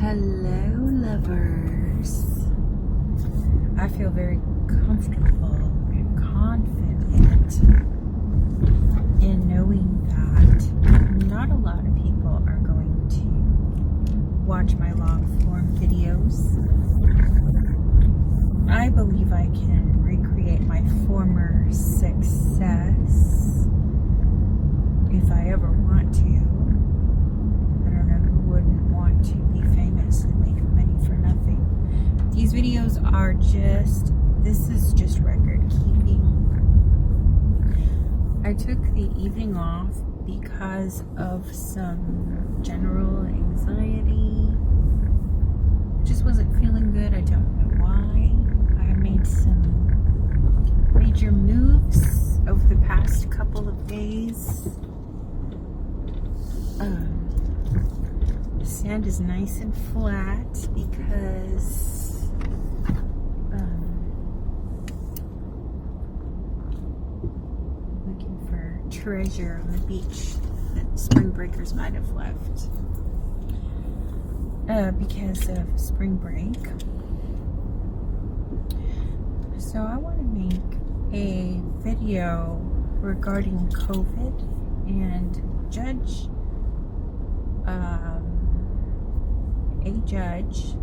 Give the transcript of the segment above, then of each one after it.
Hello, lovers. I feel very comfortable and confident in knowing that not a lot of people are going to watch my long form videos. I believe I can recreate my former success if I ever want to. I don't know who wouldn't want to be famous and make money for nothing. These videos are this is just record keeping. I took the evening off because of some general anxiety. I just wasn't feeling good. I don't know why. I made some major moves over the past couple of days. The sand is nice and flat because looking for treasure on the beach that spring breakers might have left because of spring break. So I want to make a video regarding COVID and judge a judge.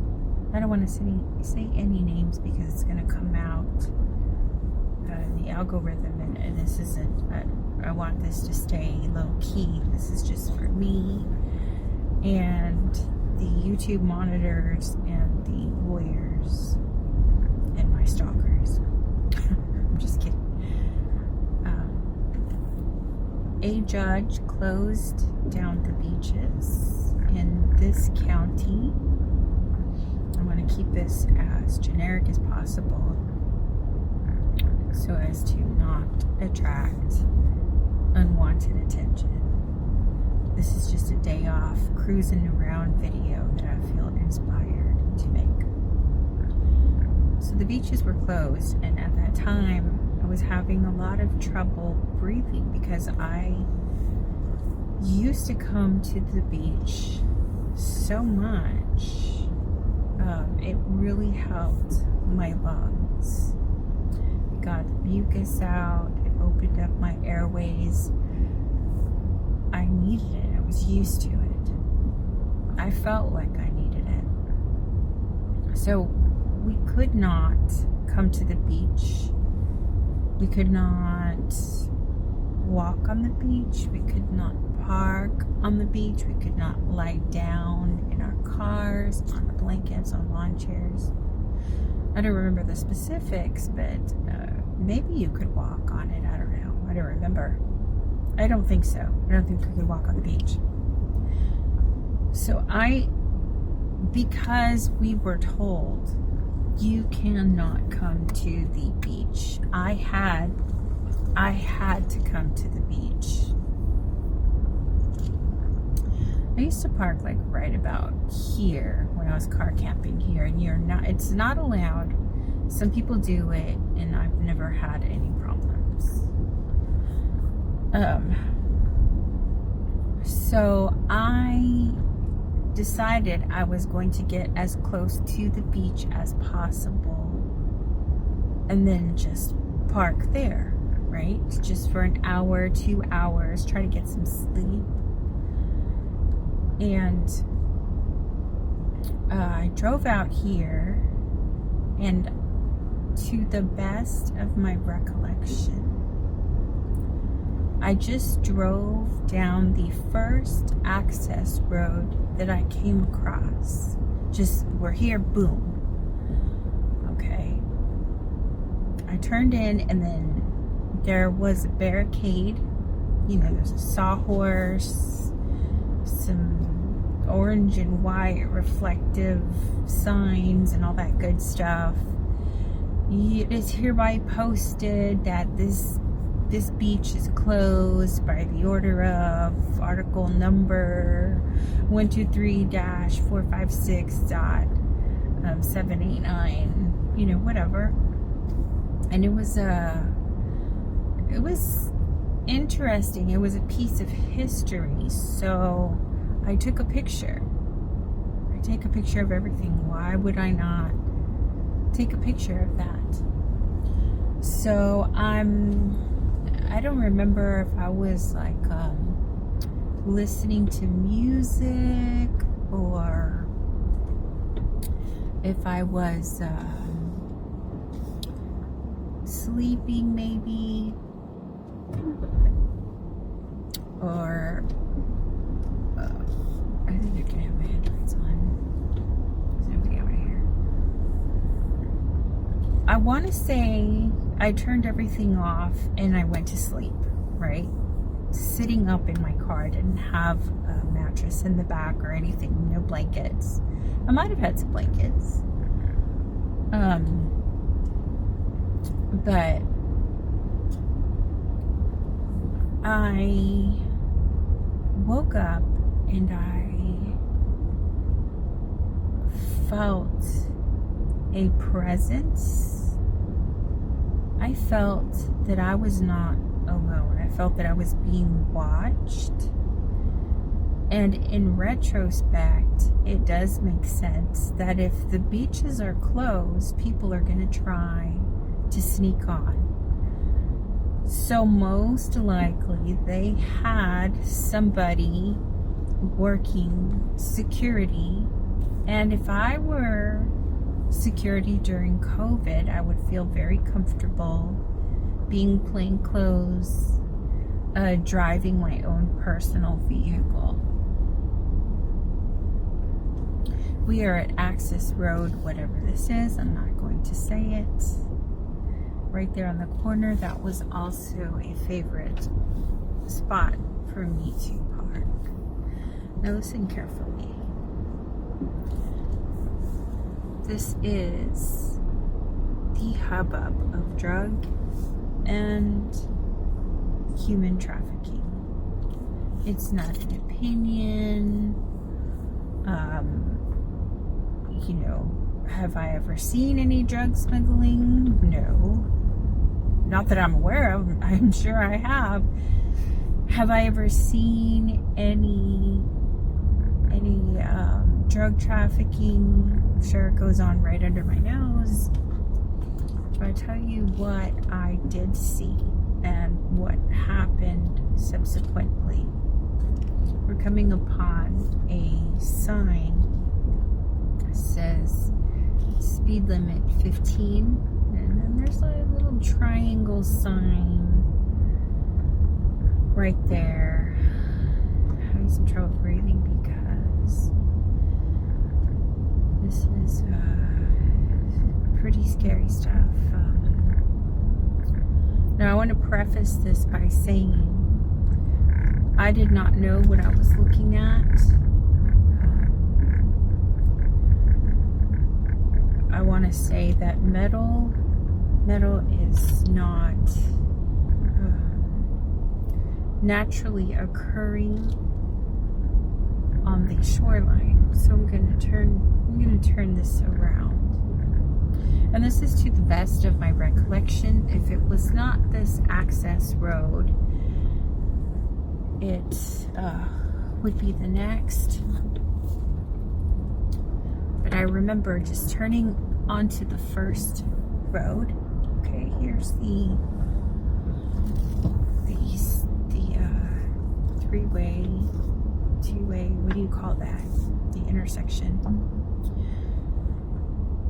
I don't want to say any names because it's going to come out in the algorithm, and this isn't, I want this to stay low key. This is just for me and the YouTube monitors and the lawyers and my stalkers. I'm just kidding. A judge closed down the beaches in this county. I want to keep this as generic as possible so as to not attract unwanted attention. This is just a day off cruising around video that I feel inspired to make. So the beaches were closed, and at that time I was having a lot of trouble breathing because I used to come to the beach so much. It really helped my lungs. It got the mucus out. It opened up my airways. I needed it. I was used to it. I felt like I needed it. So we could not come to the beach. We could not walk on the beach. We could not park on the beach. We could not lie down in our cars, on the blankets, on lawn chairs. I don't remember the specifics, but maybe you could walk on it. I don't know. I don't remember. I don't think so. I don't think we could walk on the beach. So because we were told you cannot come to the beach, I had to come to the beach. I used to park like right about here when I was car camping here, and it's not allowed. Some people do it, and I've never had any problems. So I decided I was going to get as close to the beach as possible and then just park there, right? Just for an hour, 2 hours, try to get some sleep. And I drove out here, and to the best of my recollection, I just drove down the first access road that I came across. Just, we're here, boom. Okay. I turned in, and then there was a barricade. You know, there's a sawhorse, some orange and white reflective signs and all that good stuff. It is hereby posted that this beach is closed by the order of article number 123-456.789, you know, whatever. And it was interesting. It was a piece of history. So I took a picture. take a picture of everything. Why would I not take a picture of that? So I don't remember if I was like listening to music or if I was sleeping maybe, or I think I can have my headlights on. There's nobody out here. I want to say I turned everything off and I went to sleep, right? Sitting up in my car, I didn't have a mattress in the back or anything, no blankets. I might have had some blankets. But I woke up and I felt a presence. I felt that I was not alone. I felt that I was being watched. And in retrospect, it does make sense that if the beaches are closed, people are going to try to sneak on. So most likely they had somebody working security. And if I were security during COVID, I would feel very comfortable being plainclothes, driving my own personal vehicle. We are at Access Road, whatever this is. I'm not going to say it. Right there on the corner. That was also a favorite spot for me to park. Now listen carefully. This is the hubbub of drug and human trafficking. It's not an opinion. You know, have I ever seen any drug smuggling? No. Not that I'm aware of. I'm sure I have. Have I ever seen any drug trafficking? I'm sure it goes on right under my nose. But I tell you what I did see and what happened subsequently. We're coming upon a sign that says speed limit 15, and then there's a little triangle sign right there. I'm having some trouble breathing because this is pretty scary stuff. Now I want to preface this by saying I did not know what I was looking at. I want to say that metal is not naturally occurring on the shoreline. So I'm going to turn this around. And this is to the best of my recollection. If it was not this access road, it would be the next. But I remember just turning onto the first road. Okay, here's the three-way, two-way, what do you call that? The intersection.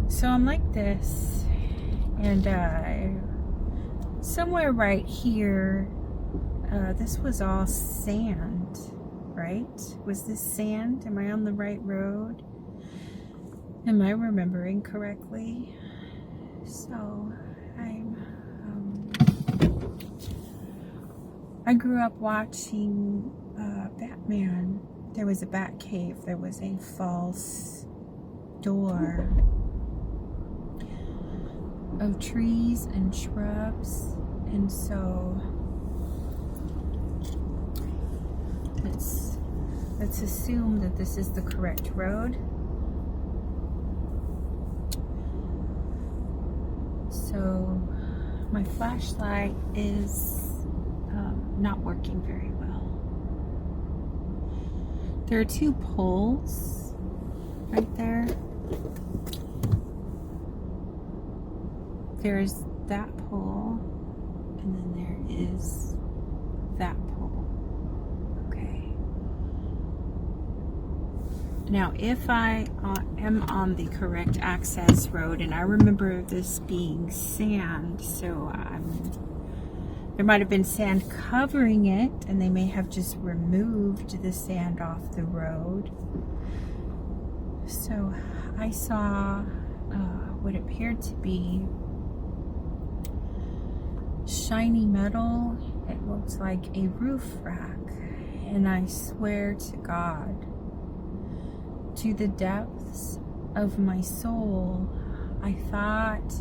So I'm like this, and somewhere right here, this was all sand, right? Was this sand? Am I on the right road? Am I remembering correctly? So I grew up watching Batman. There was a bat cave. There was a false door of trees and shrubs, and so let's assume that this is the correct road. So my flashlight is not working very well. There are two poles right there. There's that pole, and then there is that pole. Okay. Now, if I am on the correct access road, and I remember this being sand, so there might have been sand covering it, and they may have just removed the sand off the road. So I saw what appeared to be shiny metal. It looks like a roof rack, and I swear to God, to the depths of my soul, I thought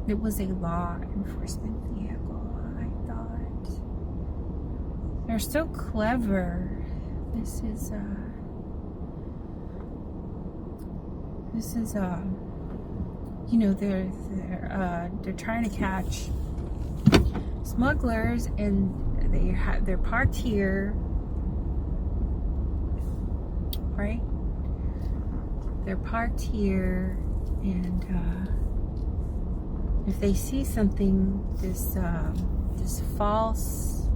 it was a law enforcement vehicle. I thought, they're so clever. This is you know, they're trying to catch smugglers, and they're parked here, right? They're parked here, and if they see something, this false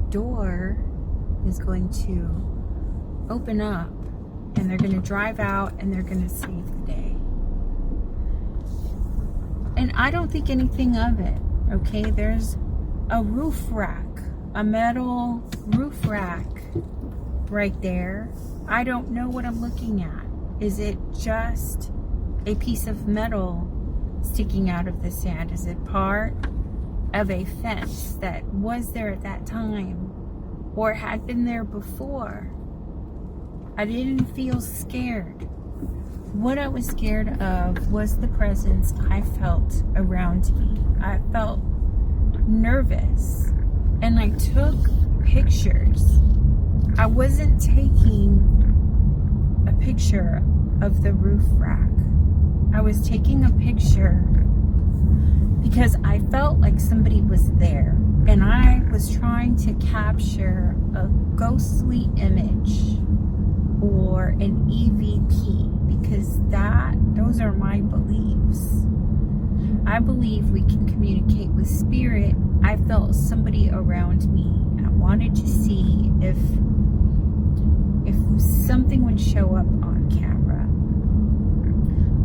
door is going to open up, and they're going to drive out, and they're going to save the day. And I don't think anything of it, okay? There's a roof rack, a metal roof rack right there. I don't know what I'm looking at. Is it just a piece of metal sticking out of the sand? Is it part of a fence that was there at that time or had been there before? I didn't feel scared. What I was scared of was the presence I felt around me. I felt nervous, and I took pictures. I wasn't taking a picture of the roof rack. I was taking a picture because I felt like somebody was there, and I was trying to capture a ghostly image or an EVP, because those are my beliefs. I believe we can communicate with spirit. I felt somebody around me. I wanted to see if something would show up on camera.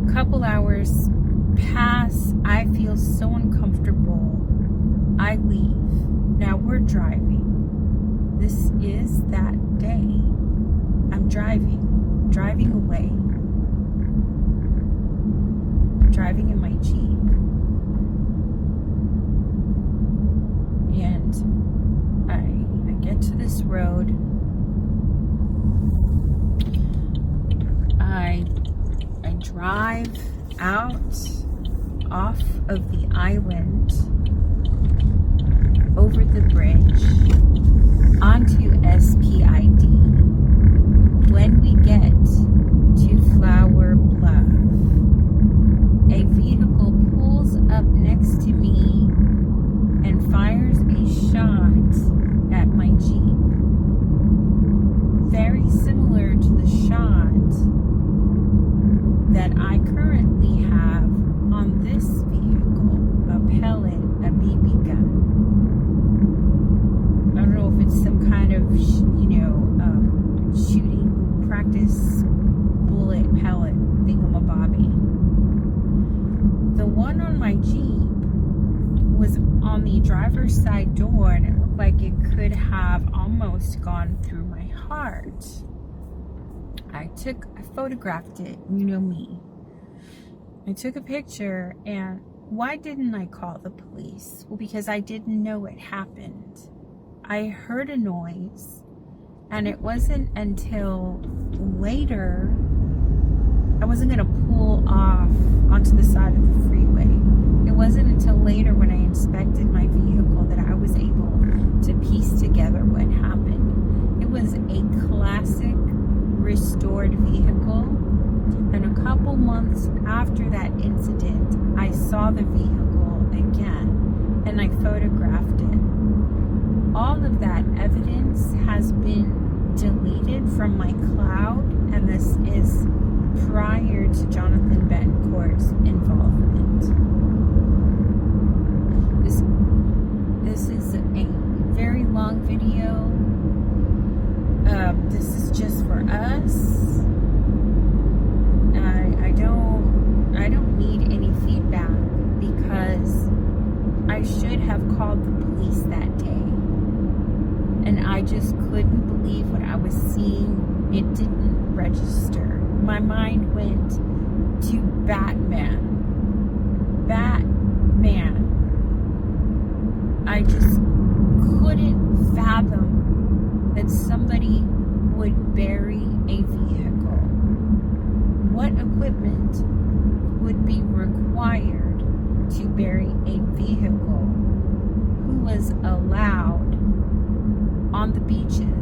A couple hours pass. I feel so uncomfortable. I leave. Now we're driving. This is that day. I'm driving away. Driving in my Jeep. And I get to this road. I drive out off of the island, over the bridge, onto SPID. When we get to Flower Bluff, a vehicle pulls up next to me and fires a shot at my Jeep. Very similar to the shot that I currently have on this vehicle, a pellet, a BB gun. I don't know if it's some kind of, shooting practice bullet pellet thingamabobby. The one on my Jeep was on the driver's side door, and it looked like it could have almost gone through my heart. I photographed it, you know me. I took a picture, and why didn't I call the police? Well, because I didn't know it happened. I heard a noise, and it wasn't until later. I wasn't going to pull off onto the side of the freeway. It wasn't until later, when I inspected my vehicle, that I was able to piece together what happened. It was a classic restored vehicle, and a couple months after that incident, I saw the vehicle again, and I photographed it. All of that evidence has been deleted from my cloud, and this is prior to Jonathan Betancourt's involvement. This is a very long video. This is just for us. I don't need any feedback, because I should have called the police that day, and I just couldn't believe what I was seeing. It didn't register. My mind went to Batman. I just couldn't fathom that somebody would bury a vehicle. What equipment would be required to bury a vehicle who was allowed on the beaches